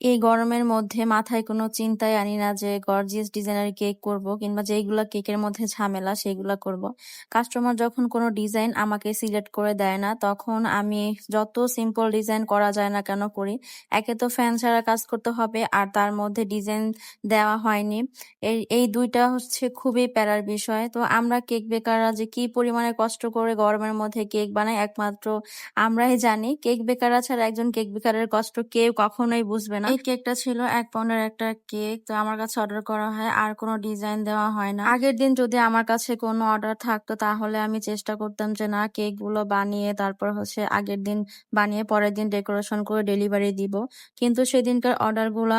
এই গরমের মধ্যে মাথায় কোনো চিন্তাই আনি না যে গর্জিয়াস ডিজাইনের কেক করব কিংবা যেইগুলা কেকের মধ্যে ঝামেলা সেগুলা করব। কাস্টমার যখন কোনো ডিজাইন আমাকে সিলেক্ট করে দেয় না, তখন আমি যত সিম্পল ডিজাইন করা যায় না কেন করি। একে তো ফ্যান ছাড়া কাজ করতে হবে, আর তার মধ্যে ডিজাইন দেওয়া হয়নি। এই দুইটা হচ্ছে খুবই প্যারার বিষয়। তো আমরা কেক বেকাররা যে কি পরিমাণে কষ্ট করে গরমের মধ্যে কেক বানাই একমাত্র আমরাই জানি। কেক বেকাররা ছাড়া একজন কেক বেকারের কষ্ট কেউ কখনোই বুঝবে না। এই কেকটা ছিল 1 পাউন্ডের একটা কেক। তো আমার কাছে অর্ডার করা হয়, আর কোনো ডিজাইন দেওয়া হয় না। আগের দিন যদি আমার কাছে কোনো অর্ডার থাকতো তাহলে আমি চেষ্টা করতাম যে না, কেক গুলো বানিয়ে তারপর হচ্ছে আগের দিন বানিয়ে পরের দিন ডেকোরেশন করে ডেলিভারি দিব। কিন্তু সেদিনকার অর্ডার গুলা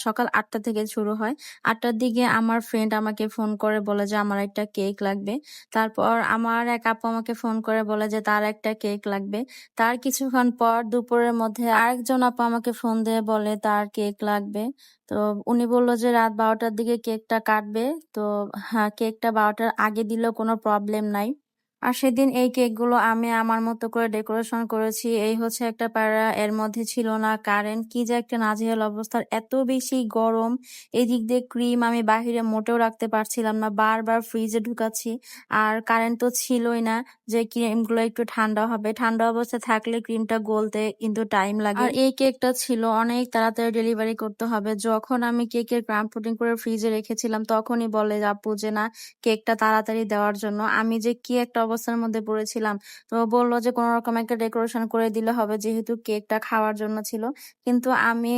সকাল 8টা থেকে শুরু হয়। 8টার দিকে আমার ফ্রেন্ড আমাকে ফোন করে বলে যে আমার একটা কেক লাগবে। তারপর আমার এক আপু আমাকে ফোন করে বলে যে তার একটা কেক লাগবে। তার কিছুক্ষণ পর দুপুরের মধ্যে আরেকজন আপু আমাকে ফোন দিয়ে বলে তার কেক লাগবে। তো উনি বলল যে রাত 12টার দিকে কেকটা কাটবে। তো হ্যাঁ, কেকটা 12টার আগে দিলেও কোনো প্রবলেম নাই। আর সেদিন এই কেকগুলো আমি আমার মতো করে ডেকোরেশন করেছি। এই হচ্ছে একটা প্যারা। এর মধ্যে ছিল না কারেন্ট। কি যে একটা নাজেহাল অবস্থার, এত বেশি গরম। এদিক দিয়ে ক্রিম আমি বাহিরে মোটেও রাখতে পারছিলাম না, বারবার ফ্রিজে ঢুকাচ্ছি। আর কারেন্ট তো ছিলই না যে ক্রিমগুলো একটু ঠান্ডা হবে। ঠান্ডা অবস্থায় থাকলে ক্রিমটা গলতে কিন্তু টাইম লাগে। আর এই কেকটা ছিল অনেক তাড়াতাড়ি ডেলিভারি করতে হবে। যখন আমি কেকের ক্রাম পুডিং করে ফ্রিজে রেখেছিলাম তখনই বলে আপু যে না, কেকটা তাড়াতাড়ি দেওয়ার জন্য। আমি যে কি একটা অবস্থার মধ্যে পড়েছিলাম। তো বললো যে কোনো রকম একটা ডেকোরেশন করে দিলে হবে, যেহেতু কেকটা খাওয়ার জন্য ছিল। কিন্তু আমি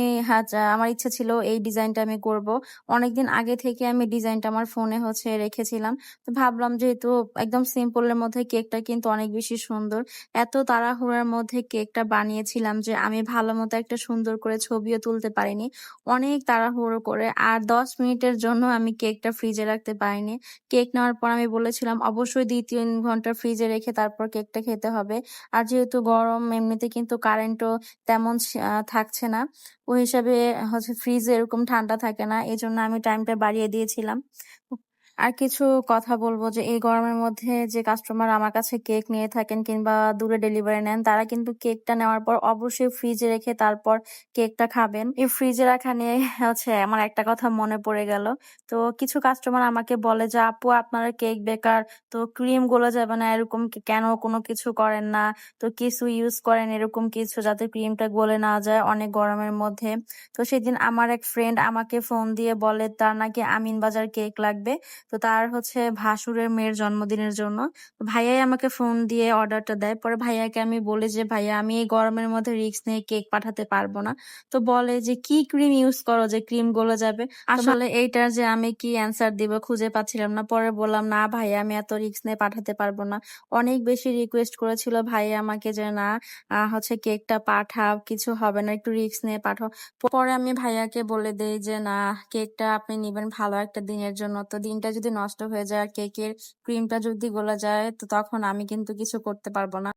আমার ইচ্ছা ছিল এই ডিজাইনটা আমি করব। অনেকদিন আগে থেকে আমি ডিজাইনটা আমার ফোনে হচ্ছে রেখেছিলাম। তো ভাবলাম যেহেতু একদম সিম্পলের মধ্যে কেকটা কিন্তু অনেক বেশি সুন্দর। এত তাড়াহুড়ার মধ্যে কেকটা বানিয়েছিলাম যে আমি ভালো মতো একটা সুন্দর করে ছবিও তুলতে পারিনি। অনেক তাড়াহুড়ো করে, আর 10 মিনিটের জন্য আমি কেকটা ফ্রিজে রাখতে পারিনি। কেক নেওয়ার পর আমি বলেছিলাম অবশ্যই 2-3 ঘন্টা ফ্রিজে রেখে তারপর কেকটা খেতে হবে। আর যেহেতু গরম, এমনিতে কিন্তু কারেন্টও তেমন থাকছে না। ওই হিসাবে হচ্ছে ফ্রিজে এরকম ঠান্ডা থাকে না, এই জন্য আমি টাইমটা বাড়িয়ে দিয়েছিলাম। আর কিছু কথা বলবো যে এই গরমের মধ্যে যে কাস্টমার আমার কাছে কেক নিয়ে থাকেন কিংবা দূরে ডেলিভারি নেন, তারা কিন্তু কেকটা নেওয়ার পর অবশ্যই ফ্রিজে রেখে তারপর কেকটা খাবেন। এই ফ্রিজে রাখা নিয়ে হচ্ছে আমার একটা কথা মনে পড়ে গেল। তো কিছু কাস্টমার আমাকে বলে যে আপু, আপনারা কেক বেকার, তো ক্রিম গলে যাবে না এরকম কেন কোনো কিছু করেন না? তো কিছু ইউজ করেন এরকম কিছু যাতে ক্রিমটা গলে না যায় অনেক গরমের মধ্যে। তো সেদিন আমার এক ফ্রেন্ড আমাকে ফোন দিয়ে বলে তার নাকি আমিনবাজার কেক লাগবে। তো তার হচ্ছে ভাসুরের মেয়ের জন্মদিনের জন্য। তো ভাইয়াই আমাকে ফোন দিয়ে অর্ডারটা দেয়। পরে ভাইয়াকে আমি বলি যে ভাইয়া, আমি এই গরমের মধ্যে রিস্ক নিয়ে কেক পাঠাতে পারবো না। তো বলে যে কি ক্রিম ইউজ করো যে ক্রিম গলে যাবে? আসলে এইটার যে আমি কি অ্যান্সার দিব খুঁজে পাচ্ছিলাম না। পরে বললাম না ভাইয়া, আমি এত রিস্ক নিয়ে পাঠাতে পারবো না। অনেক বেশি রিকোয়েস্ট করেছিল ভাইয়া আমাকে যে না, হচ্ছে কেকটা পাঠাও, কিছু হবে না, একটু রিস্ক নিয়ে পাঠাও। পরে আমি ভাইয়াকে বলে দেই যে না, কেকটা আপনি নিবেন ভালো একটা দিনের জন্য, তো দিনটা যদি নষ্ট হয়ে যায় আর কেকের ক্রিমটা যদি গলে যায় তো তখন আমি কিন্তু কিছু করতে পারবো না।